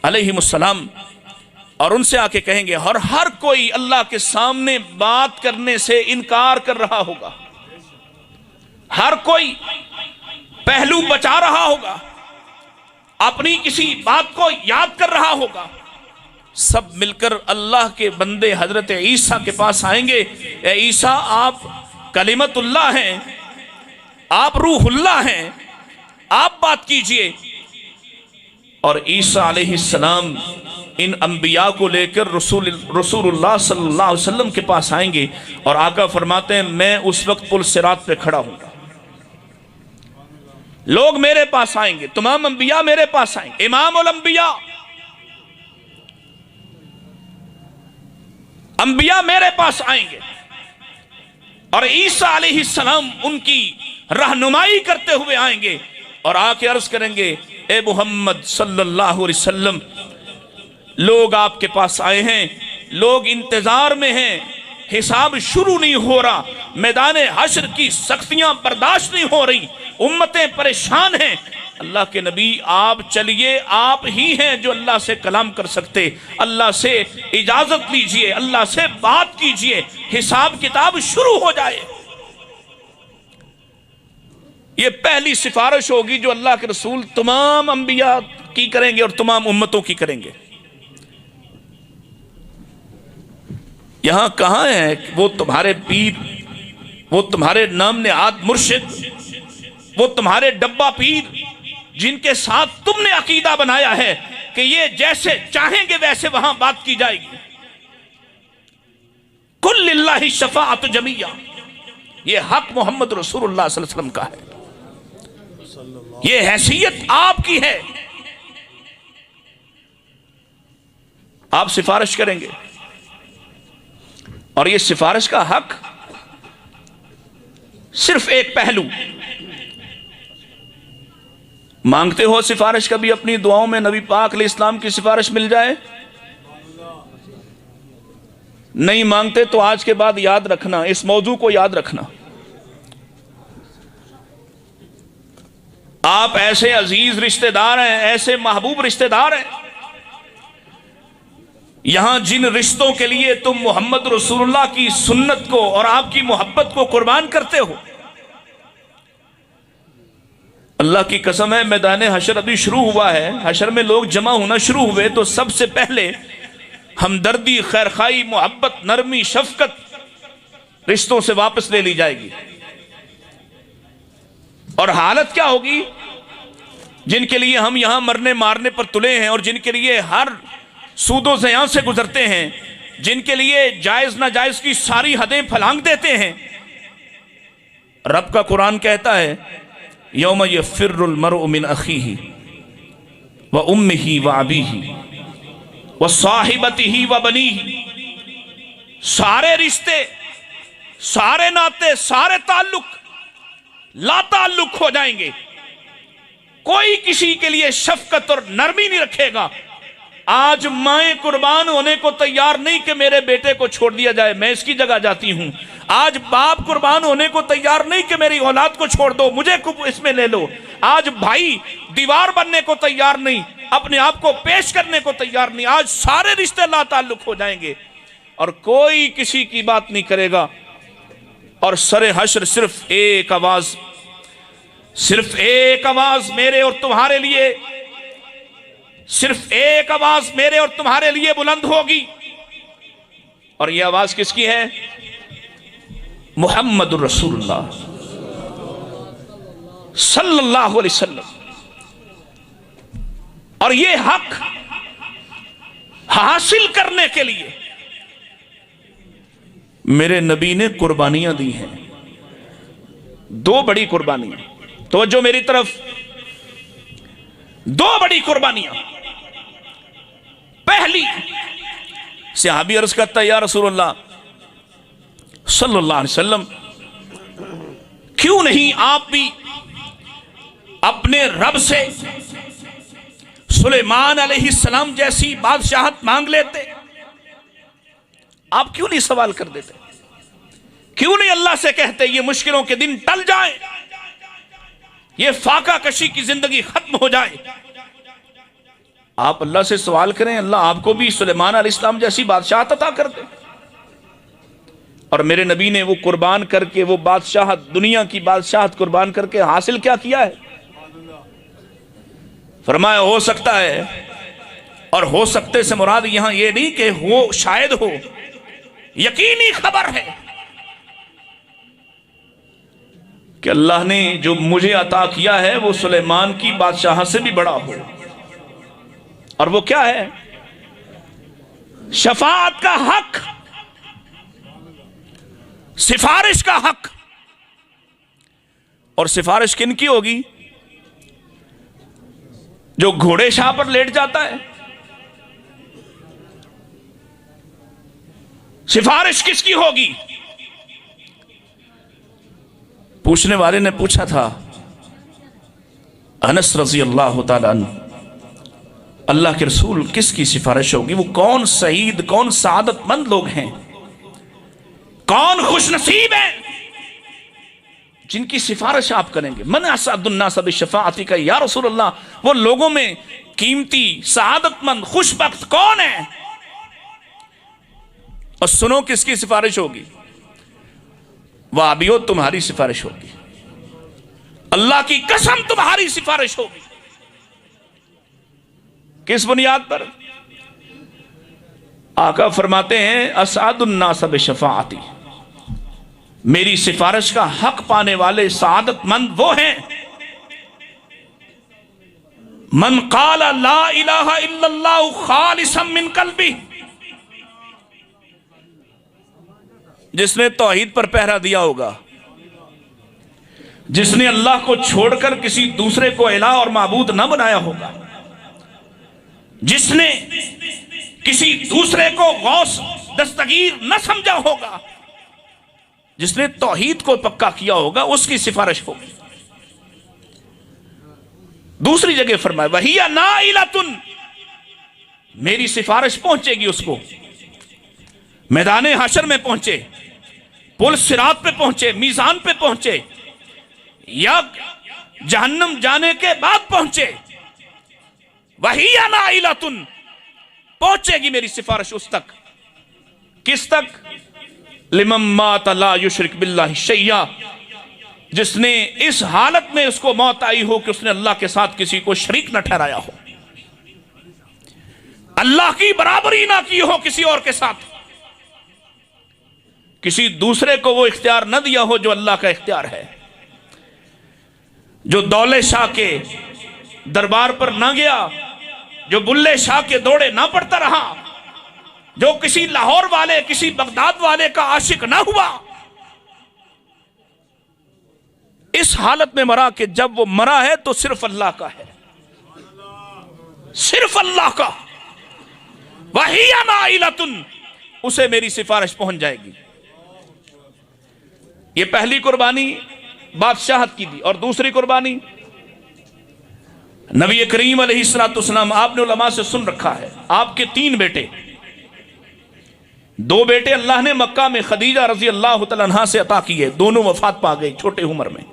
अलैहिमुस्सलाम। और उनसे आके कहेंगे, और हर कोई अल्लाह के सामने बात करने से इनकार कर रहा होगा, हर कोई पहलू बचा रहा होगा, अपनी किसी बात को याद कर रहा होगा। सब मिलकर अल्लाह के बंदे हजरत ईसा के पास आएंगे। ए ईसा, आप कलिमतुल्लाह हैं, आप रूहुल्लाह हैं, आप बात कीजिए। और ईसा अलैहिस्सलाम इन अंबिया को लेकर रसूलुल्लाह सल्लल्लाहु अलैहि वसल्लम के पास आएंगे और आका फरमाते हैं, मैं उस वक्त पुल सिरात पे खड़ा हूंगा, लोग मेरे पास आएंगे, तमाम अंबिया मेरे पास आएंगे, इमामुल अंबिया, अंबिया मेरे पास आएंगे। और ईसा अलैहिस्सलाम उनकी रहनुमाई करते हुए आएंगे और आके अर्ज करेंगे, ए मोहम्मद सल्लल्लाहु अलैहि वसल्लम, लोग आपके पास आए हैं, लोग इंतजार में हैं, हिसाब शुरू नहीं हो रहा, मैदान हश्र की सख्तियां बर्दाश्त नहीं हो रही, उम्मतें परेशान हैं। अल्लाह के नबी, आप चलिए, आप ही हैं जो अल्लाह से कलाम कर सकते, अल्लाह से इजाजत लीजिए, अल्लाह से बात कीजिए, हिसाब किताब शुरू हो जाए। ये पहली सिफारिश होगी जो अल्लाह के रसूल तमाम अंबिया की करेंगे और तमाम उम्मतों की करेंगे। यहां कहां है वो तुम्हारे पीर, वो तुम्हारे नाम नेहाद मुर्शिद, वो तुम्हारे डब्बा पीर जिनके साथ तुमने अकीदा बनाया है कि ये जैसे चाहेंगे वैसे वहां बात की जाएगी। कुल लिल्लाहि शफाअतु जमीया, ये हक मोहम्मद रसूलुल्लाह सल्लल्लाहु अलैहि वसल्लम का है, ये हैसियत आपकी है। आप सिफारिश करेंगे और ये सिफारिश का हक सिर्फ एक पहलू, मांगते हो सिफारिश कभी अपनी दुआओं में नबी पाक अलैहिस्सलाम की सिफारिश मिल जाए? नहीं मांगते तो आज के बाद याद रखना, इस मौजू को याद रखना। आप ऐसे अजीज रिश्तेदार हैं, ऐसे महबूब रिश्तेदार हैं, यहां जिन रिश्तों के लिए तुम मोहम्मद रसूलुल्लाह की सुन्नत को और आपकी मोहब्बत को कुर्बान करते हो, अल्लाह की कसम है, मैदान हशर अभी शुरू हुआ है, हशर में लोग जमा होना शुरू हुए तो सबसे पहले हमदर्दी, खैरखाई, मोहब्बत, नरमी, शफकत रिश्तों से वापस ले ली जाएगी। और हालत क्या होगी? जिनके लिए हम यहां मरने मारने पर तुले हैं और जिनके लिए हर सूदो ज़ियां से गुजरते हैं, जिनके लिए जायज नाजायज की सारी हदें फलांग देते हैं, रब का कुरान कहता है, यौम यफ़िर्रुल मरउ मिन अख़ीही व उम्मिही व अबीही व साहिबतिही व बनीही। सारे रिश्ते, सारे नाते, सारे ताल्लुक लाताल्लुक हो जाएंगे। कोई किसी के लिए शफकत और नरमी नहीं रखेगा। आज माएँ कुर्बान होने को तैयार नहीं कि मेरे बेटे को छोड़ दिया जाए, मैं इसकी जगह जाती हूं। आज बाप कुर्बान होने को तैयार नहीं कि मेरी औलाद को छोड़ दो, मुझे इसमें ले लो। आज भाई दीवार बनने को तैयार नहीं, अपने आप को पेश करने को तैयार नहीं। आज सारे रिश्ते लाताल्लुक हो जाएंगे और कोई किसी की बात नहीं करेगा। और सरे हश्र सिर्फ एक आवाज, सिर्फ एक आवाज मेरे और तुम्हारे लिए, सिर्फ एक आवाज मेरे और तुम्हारे लिए बुलंद होगी। और यह आवाज किसकी है? मुहम्मदुर रसूलुल्लाह सल्लल्लाहु अलैहि वसल्लम। और यह हक हासिल करने के लिए मेरे नबी ने कुर्बानियां दी हैं, दो बड़ी कुर्बानियां। तो जो मेरी तरफ, दो बड़ी कुर्बानियां। पहली, सहाबी अर्ज करता है, या रसूलुल्लाह सल्लल्लाहु अलैहि वसल्लम, क्यों नहीं आप भी अपने रब से सुलेमान अलैहिस्सलाम जैसी बादशाहत मांग लेते? आप क्यों नहीं सवाल कर देते? क्यों नहीं अल्लाह से कहते ये मुश्किलों के दिन टल जाए, ये फाका कशी की जिंदगी खत्म हो जाए? आप अल्लाह से सवाल करें, अल्लाह आपको भी सुलेमान अलैहिस्सलाम जैसी बादशाहत अता कर दे। और मेरे नबी ने वो कुर्बान करके, वो बादशाहत, दुनिया की बादशाहत कुर्बान करके हासिल क्या किया है? फरमाया हो सकता है, और हो सकते से मुराद यहां ये नहीं कि हो शायद हो, यकीनी खबर है कि अल्लाह ने जो मुझे अता किया है वो सुलेमान की बादशाह से भी बड़ा हो। और वो क्या है? शफाअत का हक, सिफारिश का हक। और सिफारिश किन की होगी? जो घोड़े शाह पर लेट जाता है। सिफारिश किसकी होगी? पूछने वाले ने पूछा था, अनस रजी अल्लाह तआला अन्हु, अल्लाह के रसूल किसकी सिफारिश होगी? वो कौन शहीद, कौन सआदतमंद लोग हैं, कौन खुशनसीब है जिनकी सिफारिश आप करेंगे? मन असअदुन्नास बिशफाअती का या रसूल अल्लाह, वो लोगों में कीमती, सआदतमंद, खुशबख्त कौन है? और सुनो किसकी सिफारिश होगी? वाबियो तुम्हारी सिफारिश होगी, अल्लाह की कसम तुम्हारी सिफारिश होगी। किस बुनियाद पर? आका फरमाते हैं असअदुन्नास बिशफाअती, मेरी सिफारिश का हक पाने वाले सआदतमंद वो हैं मन क़ाला ला इलाहा इल्लल्लाहु खालिसन मिन क़ल्बी, जिसने तौहीद पर पहरा दिया होगा, जिसने अल्लाह को छोड़कर किसी दूसरे को इलाह और माबूद न बनाया होगा, जिसने किसी दूसरे को गौस दस्तगीर न समझा होगा, जिसने तौहीद को पक्का किया होगा, उसकी सिफारिश होगी। दूसरी जगह फरमाया वहिया नाइलतुन, मेरी सिफारिश पहुंचेगी उसको, मैदान हशर में पहुंचे, पुल सिरात पे पहुंचे, मीजान पे पहुंचे, या जहन्नम जाने के बाद पहुंचे, वहिया नाइलतुन, पहुंचेगी मेरी सिफारिश उस तक। किस तक? लिमन मात ला युशरिक बिल्लाहि शैया, जिसने इस हालत में उसको मौत आई हो कि उसने अल्लाह के साथ किसी को शरीक न ठहराया हो, अल्लाह की बराबरी ना की हो किसी और के साथ, किसी दूसरे को वो इख्तियार न दिया हो जो अल्लाह का इख्तियार है, जो दौले शाह के दरबार पर ना गया, जो बुल्ले शाह के दौड़े ना पड़ता रहा, जो किसी लाहौर वाले, किसी बगदाद वाले का आशिक ना हुआ, इस हालत में मरा कि जब वो मरा है तो सिर्फ अल्लाह का है, सिर्फ अल्लाह का। वहिया नाइलतुन, उसे मेरी सिफारिश पहुंच जाएगी। ये पहली कुर्बानी बादशाहत की दी। और दूसरी कुर्बानी नबी करीम अलैहिस्सलाम, आपने उलमा से सुन रखा है, आपके 3 बेटे, 2 बेटे अल्लाह ने मक्का में खदीजा रजी अल्लाह तआला अन्हा से अता किए, दोनों वफात पा गए छोटे उम्र में।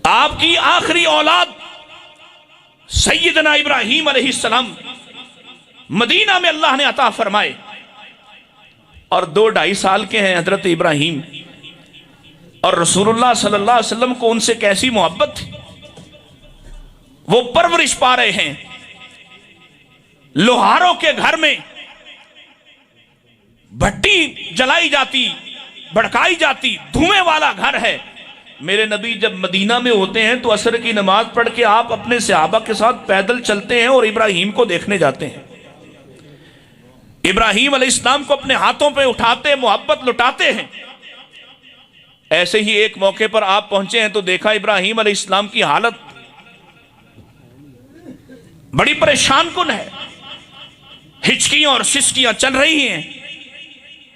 आपकी आखिरी औलाद सैयदना इब्राहीम अलैहिस्सलाम मदीना में अल्लाह ने अता फरमाए, और 2-2.5 साल के हैं हजरत इब्राहीम। और रसूलुल्लाह सल्लल्लाहु अलैहि वसल्लम को उनसे कैसी मोहब्बत थी, वो परवरिश पा रहे हैं। लोहारों के घर में भट्टी जलाई जाती, भड़काई जाती, धुएं वाला घर है। मेरे नबी जब मदीना में होते हैं तो असर की नमाज पढ़ के आप अपने सहाबा के साथ पैदल चलते हैं और इब्राहीम को देखने जाते हैं। इब्राहीम अलैहिस्सलाम को अपने हाथों पे उठाते, मोहब्बत लुटाते हैं। ऐसे ही एक मौके पर आप पहुंचे हैं तो देखा इब्राहीम अलैहिस्सलाम की हालत बड़ी परेशान कुन है, हिचकियां और सिसकियां चल रही हैं।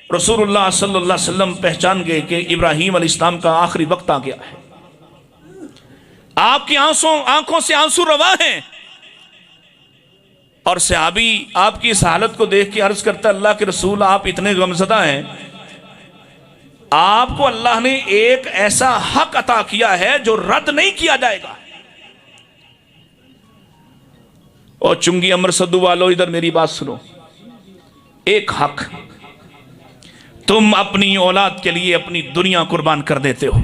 रसूलुल्लाह सल्लल्लाहु अलैहि वसल्लम पहचान गए कि इब्राहीम अलैहिस्सलाम का आखिरी वक्त आ गया है। आपकी आंखों से आंसू रवा हैं। और सहाबी आपकी इस हालत को देख के अर्ज करता, अल्लाह के रसूल आप इतने गमज़दा हैं, आपको अल्लाह ने एक ऐसा हक अता किया है जो रद्द नहीं किया जाएगा। और चुंगी अमर सद्दू वालों, इधर मेरी बात सुनो। एक हक, तुम अपनी औलाद के लिए अपनी दुनिया कुर्बान कर देते हो।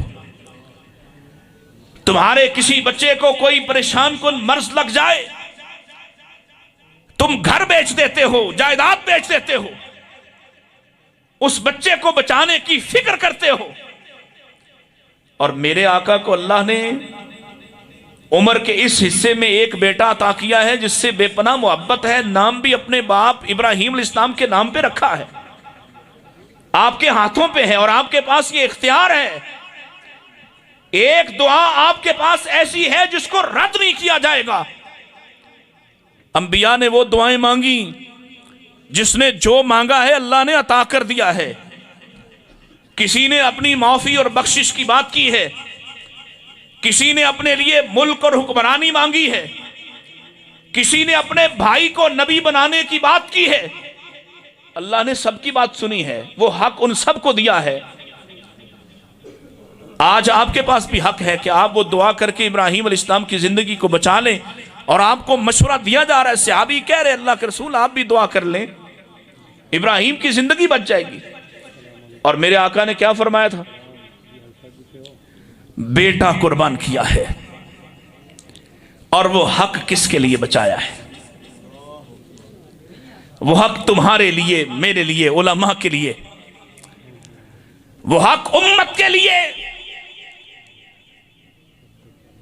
तुम्हारे किसी बच्चे को कोई परेशान कुन मर्ज लग जाए, तुम घर बेच देते हो, जायदाद बेच देते हो, उस बच्चे को बचाने की फिक्र करते हो। और मेरे आका को अल्लाह ने उम्र के इस हिस्से में एक बेटा अता किया है जिससे बेपनाह मोहब्बत है। नाम भी अपने बाप इब्राहिम अलैहिस्सलाम के नाम पे रखा है। आपके हाथों पे है और आपके पास ये इख्तियार है। एक दुआ आपके पास ऐसी है जिसको रद्द नहीं किया जाएगा। अंबिया ने वो दुआएं मांगी, जिसने जो मांगा है अल्लाह ने अता कर दिया है। किसी ने अपनी माफी और बख्शिश की बात की है, किसी ने अपने लिए मुल्क और हुक्मरानी मांगी है, किसी ने अपने भाई को नबी बनाने की बात की है। अल्लाह ने सबकी बात सुनी है, वो हक उन सबको दिया है। आज आपके पास भी हक है कि आप वो दुआ करके इब्राहिम अलैहिस्सलाम की जिंदगी को बचा लें। और आपको मशवरा दिया जा रहा है, सहाबी कह रहे अल्लाह के रसूल आप भी दुआ कर लें, इब्राहिम की जिंदगी बच जाएगी। और मेरे आका ने क्या फरमाया था? बेटा कुर्बान किया है। और वो हक किसके लिए बचाया है? वो हक तुम्हारे लिए, मेरे लिए, उलमा के लिए, वो हक उम्मत के लिए।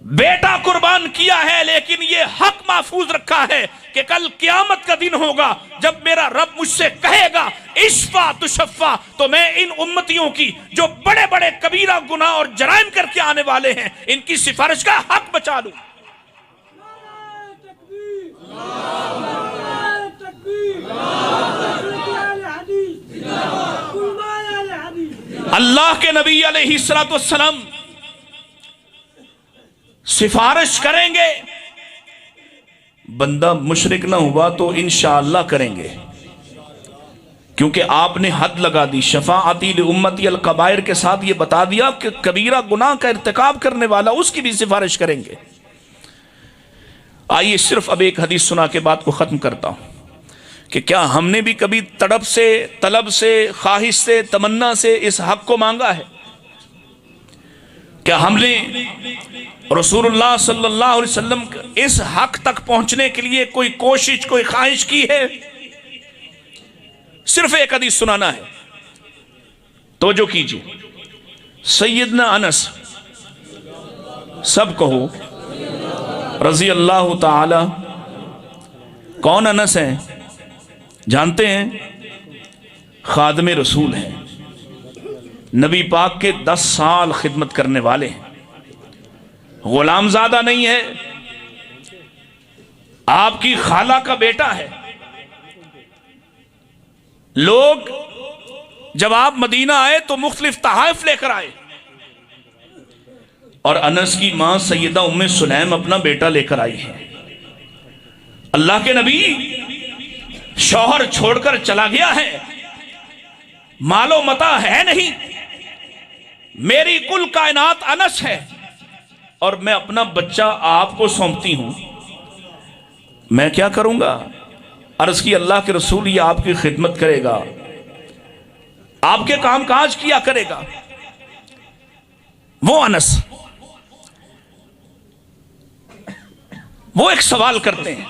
बेटा कुर्बान किया है, लेकिन ये हक महफूज रखा है कि कल क़यामत का दिन होगा जब मेरा रब मुझसे कहेगा इश्फा तुशफ़ा, तो मैं इन उम्मतियों की जो बड़े बड़े कबीरा गुनाह और जराइम करके आने वाले हैं, इनकी सिफारिश का हक बचा लूं। अल्लाह के नबी अलैहिस्सलातु वस्सलाम सिफारिश करेंगे। बंदा मुशरिक ना हुआ तो इंशाअल्लाह करेंगे, क्योंकि आपने हद लगा दी। शफाअती लिउम्मती अल कबायर के साथ ये बता दिया कि कबीरा गुनाह का इर्तिकाब करने वाला, उसकी भी सिफारिश करेंगे। आइए सिर्फ अब एक हदीस सुना के बात को खत्म करता हूं कि क्या हमने भी कभी तड़प से, तलब से, ख्वाहिश से, तमन्ना से इस हक को मांगा है? क्या हमने रसूलुल्लाह सल्लल्लाहु अलैहि वसल्लम इस हक तक पहुंचने के लिए कोई कोशिश, कोई ख्वाहिश की है? सिर्फ एक हदीस सुनाना है, तवज्जो कीजिए। सैयदना अनस, सब कहो रजी अल्लाह ताला। कौन अनस है जानते हैं? खादमे रसूल हैं, नबी पाक के 10 साल खिदमत करने वाले हैं, गुलामजादा नहीं है, आपकी खाला का बेटा है। लोग जब आप मदीना आए तो मुख्तलिफ तहाइफ लेकर आए, और अनस की मां सैयदा उम्मे सुलैम अपना बेटा लेकर आई है। अल्लाह के नबी शौहर छोड़कर चला गया है, मालो मता है नहीं, मेरी कुल कायनात अनस है, और मैं अपना बच्चा आपको सौंपती हूं, मैं क्या करूंगा? अर्ज की अल्लाह के रसूल, ये आपकी खिदमत करेगा, आपके काम काज किया करेगा। वो अनस, वो एक सवाल करते हैं,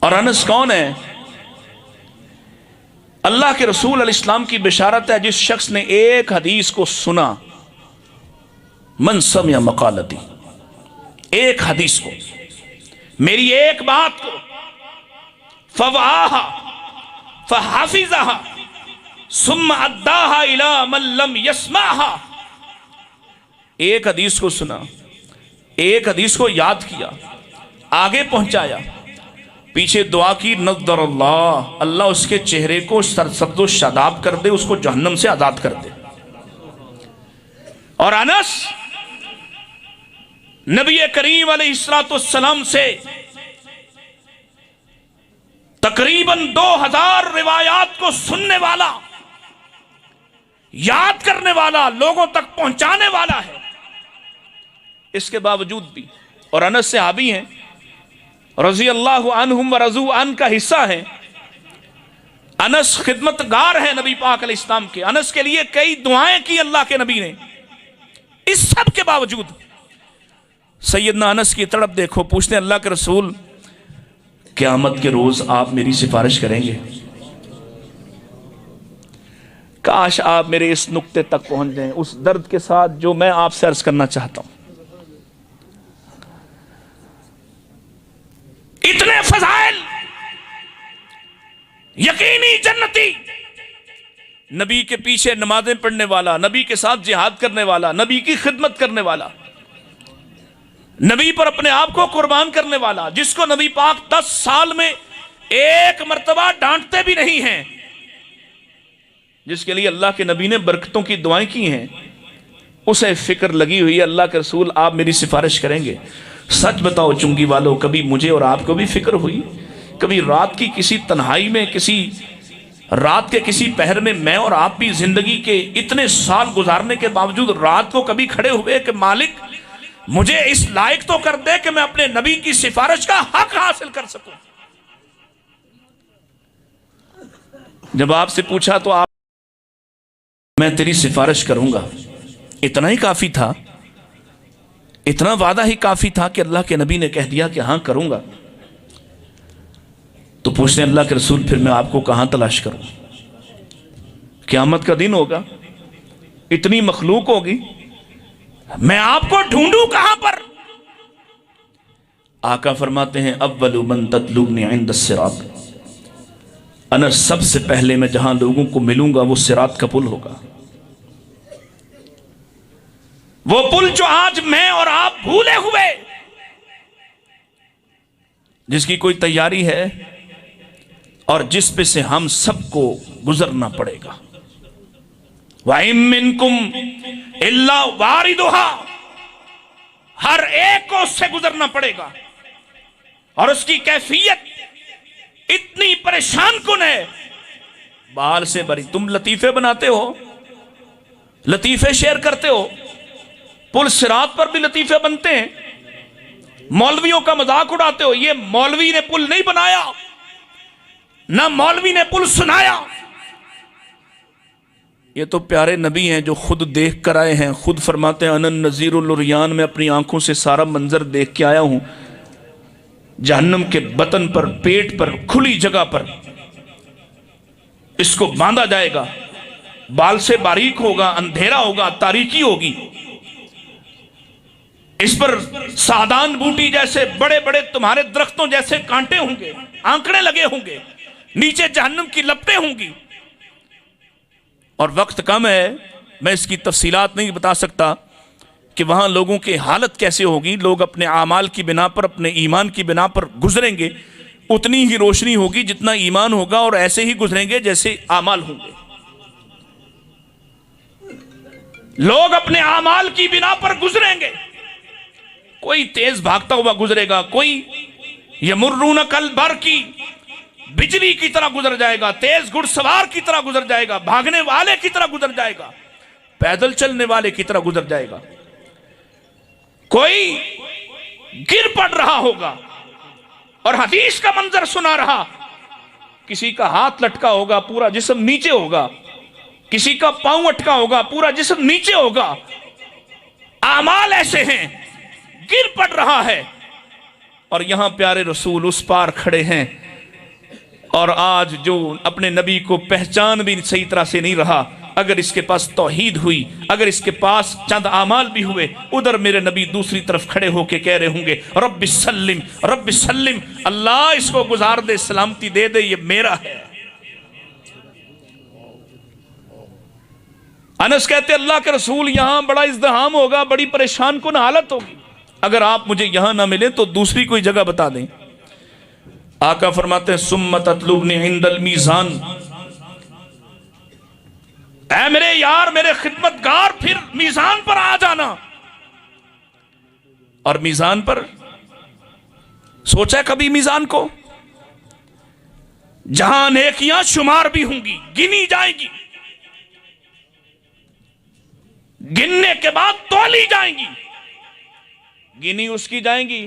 और अनस कौन है? अल्लाह के रसूल अलैहिस्सलाम की बिशारत है, जिस शख्स ने एक हदीस को सुना, मन समिया मकालती, एक हदीस को, मेरी एक बात को, फवाहा फहाफिज़हा सुम्मा अद्दाहा इला मन लम यस्माहा, एक हदीस को सुना, एक हदीस को याद किया, आगे पहुंचाया, पीछे दुआ की, नज़र अल्लाह, अल्लाह उसके चेहरे को सरसब्ज़ो शादाब कर दे, उसको जहन्नम से आजाद कर दे। और अनस नबी करीम अलैहिस्सलाम से तकरीबन 2000 रिवायात को सुनने वाला, याद करने वाला, लोगों तक पहुंचाने वाला है। इसके बावजूद भी, और अनस सहाबी हैं, रज़ी अल्लाहु अन्हुम व रज़ू अन का हिस्सा है। अनस खिदमतगार है नबी पाक अलैहिस्सलाम के। अनस के लिए कई दुआएं की अल्लाह के नबी ने। इस सब के बावजूद सैयदना अनस की तड़प देखो। पूछते हैं अल्लाह के रसूल, क़यामत के रोज आप मेरी सिफारिश करेंगे? काश आप मेरे इस नुक्ते तक पहुंच जाएं, उस दर्द के साथ जो मैं आपसे अर्ज करना चाहता हूं। इतने फजाइल, यकीनी जन्नती, नबी के पीछे नमाजें पढ़ने वाला, नबी के साथ जिहाद करने वाला, नबी की खिदमत करने वाला, नबी पर अपने आप को कुर्बान करने वाला, जिसको नबी पाक 10 साल में एक मर्तबा डांटते भी नहीं हैं, जिसके लिए अल्लाह के नबी ने बरकतों की दुआएं की हैं, उसे फिक्र लगी हुई है अल्लाह के रसूल आप मेरी सिफारिश करेंगे? सच बताओ चुंगी वालों, कभी मुझे और आपको भी फिक्र हुई? कभी रात की किसी तन्हाई में, किसी रात के किसी पहर में मैं और आप भी जिंदगी के इतने साल गुजारने के बावजूद रात को कभी खड़े हुए कि मालिक मुझे इस लायक तो कर दे कि मैं अपने नबी की सिफारिश का हक हासिल कर सकूं? जब आपसे पूछा तो आप, मैं तेरी सिफारिश करूंगा, इतना ही काफी था, इतना वादा ही काफी था कि अल्लाह के नबी ने कह दिया कि हां करूंगा। तो पूछते हैं अल्लाह के रसूल फिर मैं आपको कहां तलाश करूं? क़यामत का दिन होगा, इतनी मखलूक होगी, मैं आपको ढूंढूं कहां पर? आका फरमाते हैं अव्वलु मन ततलुबनी इंद सिरात, अनस सबसे पहले मैं जहां लोगों को मिलूंगा वो सिरात का पुल होगा। वो पुल जो आज मैं और आप भूले हुए, जिसकी कोई तैयारी है और जिस पे से हम सबको गुजरना पड़ेगा। वइम मिनकुम इल्ला वारिदुहा, हर एक को उससे गुजरना पड़ेगा। और उसकी कैफियत इतनी परेशान कुन है, बाल से भरी। तुम लतीफे बनाते हो, लतीफे शेयर करते हो, पुल सिरात पर भी लतीफे बनते हैं, मौलवियों का मजाक उड़ाते हो। ये मौलवी ने पुल नहीं बनाया, ना मौलवी ने पुल सुनाया, ये तो प्यारे नबी हैं जो खुद देख कर आए हैं। खुद फरमाते हैं अनन नज़ीरुल उरियान, में अपनी आंखों से सारा मंजर देख के आया हूं। जहन्नम के बतन पर, पेट पर, खुली जगह पर इसको बांधा जाएगा, बाल से बारीक होगा, अंधेरा होगा, तारीकी होगी। इस पर सादान बूटी जैसे बड़े बड़े तुम्हारे दरख्तों जैसे कांटे होंगे, आंकड़े लगे होंगे, नीचे जहन्नम की लपटें होंगी। और वक्त कम है, मैं इसकी तफसीलात नहीं बता सकता कि वहां लोगों की हालत कैसे होगी। लोग अपने आमाल की बिना पर, अपने ईमान की बिना पर गुजरेंगे। उतनी ही रोशनी होगी जितना ईमान होगा, और ऐसे ही गुजरेंगे जैसे आमाल होंगे। लोग अपने आमाल की बिना पर गुजरेंगे। कोई तेज भागता हुआ गुजरेगा, कोई यमुर्रून कल बर की बिजली की तरह गुजर जाएगा, तेज घुड़सवार की तरह गुजर जाएगा, भागने वाले की तरह गुजर जाएगा, पैदल चलने वाले की तरह गुजर जाएगा। कोई गिर पड़ रहा होगा और हदीस का मंजर सुना रहा, किसी का हाथ लटका होगा, पूरा जिस्म नीचे होगा, किसी का पांव अटका होगा, पूरा जिस्म नीचे होगा। आमाल ऐसे हैं, गिर पड़ रहा है। और यहां प्यारे रसूल उस पार खड़े हैं, और आज जो अपने नबी को पहचान भी सही तरह से नहीं रहा, अगर इसके पास तौहीद हुई, अगर इसके पास चंद आमाल भी हुए, उधर मेरे नबी दूसरी तरफ खड़े होके कह रहे होंगे रब्बि सल्लिम, रब्बि सल्लिम, अल्लाह इसको गुजार दे, सलामती दे दे, ये मेरा है। अनस कहते अल्लाह के रसूल यहां बड़ा इज़्दिहाम होगा, बड़ी परेशान कुन हालत होगी, अगर आप मुझे यहां ना मिले तो दूसरी कोई जगह बता दें। आका फरमाते हैं सुम्मा ततलुबनी इंदल मीज़ान, ऐ मेरे यार, मेरे खिदमतगार, फिर मीज़ान पर आ जाना। और मीजान पर सोचा कभी मीजान को, जहां नेकियां शुमार भी होंगी, गिनी जाएगी, गिनने के बाद तोली जाएंगी। गिनी उसकी जाएंगी,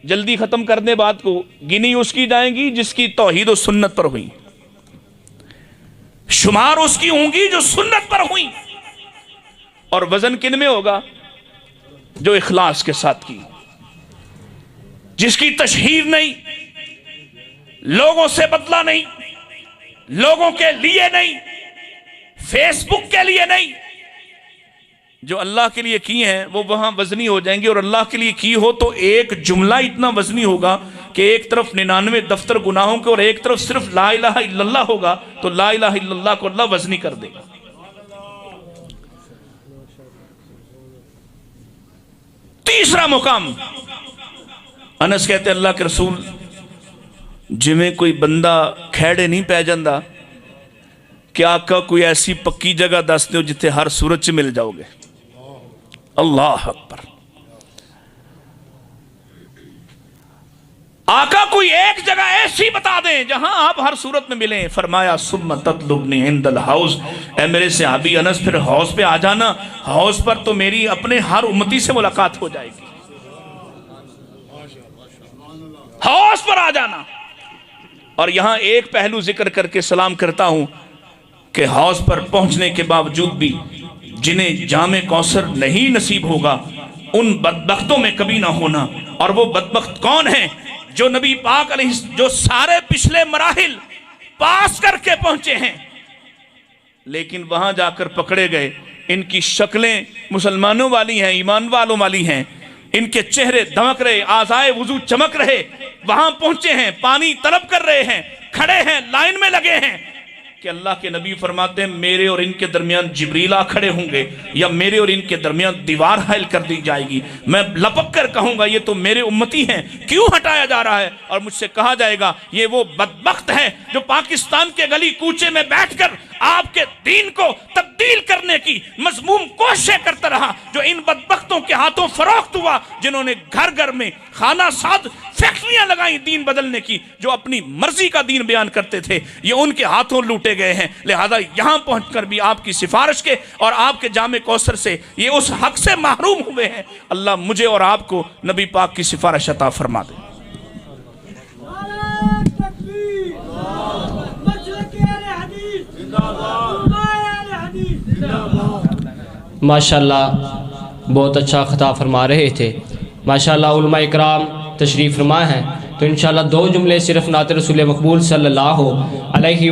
जल्दी खत्म कर दे बात को, गिनी उसकी जाएंगी जिसकी तौहीद और सुन्नत पर हुई, शुमार उसकी होंगी जो सुन्नत पर हुई, और वजन किन में होगा? जो इखलास के साथ की, जिसकी तशहीर नहीं, लोगों से बदला नहीं, लोगों के लिए नहीं, फेसबुक के लिए नहीं, जो अल्लाह के लिए की हैं वो वहां वजनी हो जाएंगे। और अल्लाह के लिए की हो तो एक जुमला इतना वजनी होगा कि एक तरफ 99 दफ्तर गुनाहों के और एक तरफ सिर्फ ला इलाहा इल्लल्लाह होगा, तो ला इलाहा इल्लल्लाह को अल्लाह वजनी कर देगा। तीसरा मुकाम, अनस कहते अल्लाह के रसूल, जिमें कोई बंदा खैड़े नहीं पै जाता कि आका कोई ऐसी पक्की जगह दस दो जिथे हर सूरत च मिल जाओगे। अल्लाह अकबर। आका कोई एक जगह ऐसी बता दें जहां आप हर सूरत में मिलें। फरमाया सुम्मा ततलुबनी इंदल हाउस, ऐ मेरे सहाबी अनस फिर हाउस पे आ जाना, हाउस पर तो मेरी अपने हर उम्मती से मुलाकात हो जाएगी। हाउस पर आ जाना। और यहां एक पहलू जिक्र करके सलाम करता हूं कि हाउस पर पहुंचने के बावजूद भी जिन्हें जामे कौसर नहीं नसीब होगा, उन बदबख्तों में कभी ना होना। और वो बदबख्त कौन है? जो नबी पाक जो सारे पिछले मराहिल पास करके पहुंचे हैं, लेकिन वहां जाकर पकड़े गए। इनकी शक्लें मुसलमानों वाली हैं, ईमान वालों वाली हैं, इनके चेहरे दमक रहे, आज़ाए वुजू चमक रहे, वहां पहुंचे हैं, पानी तलब कर रहे हैं, खड़े हैं, लाइन में लगे हैं कि अल्लाह के नबी फरमाते हैं मेरे और इनके दरमियान जिब्रील आ खड़े होंगे या मेरे और इनके दरमियान दीवार हायल कर दी जाएगी। मैं लपक कर कहूंगा ये तो मेरे उम्मती हैं, क्यों हटाया जा रहा है? और मुझसे कहा जाएगा ये वो बदबख्त है जो पाकिस्तान के गली कूचे में बैठकर आपके दीन को तब्दील करने की मजमूम कोशिशें करता रहा, जो इन बदबख्तों के हाथों फरोख्त हुआ, जिन्होंने घर घर में खाना साथ फैक्ट्रियां लगाई दीन बदलने की, जो अपनी मर्जी का दीन बयान करते थे, ये उनके हाथों लूटे गए हैं। लिहाजा यहां पहुंचकर भी आपकी सिफारिश के और आपके जामे कौसर से ये उस हक से महरूम हुए हैं। अल्लाह मुझे और आपको नबी पाक की सिफारिश अता फरमा दे। माशाल्लाह बहुत अच्छा खिताब फरमा रहे थे। माशाल्लाह उलमा इकराम तशरीफ़ फरमा हैं, तो इंशाल्लाह दो जुमले सिर्फ नात रसूल मकबूल सल्लल्लाहु अलैहि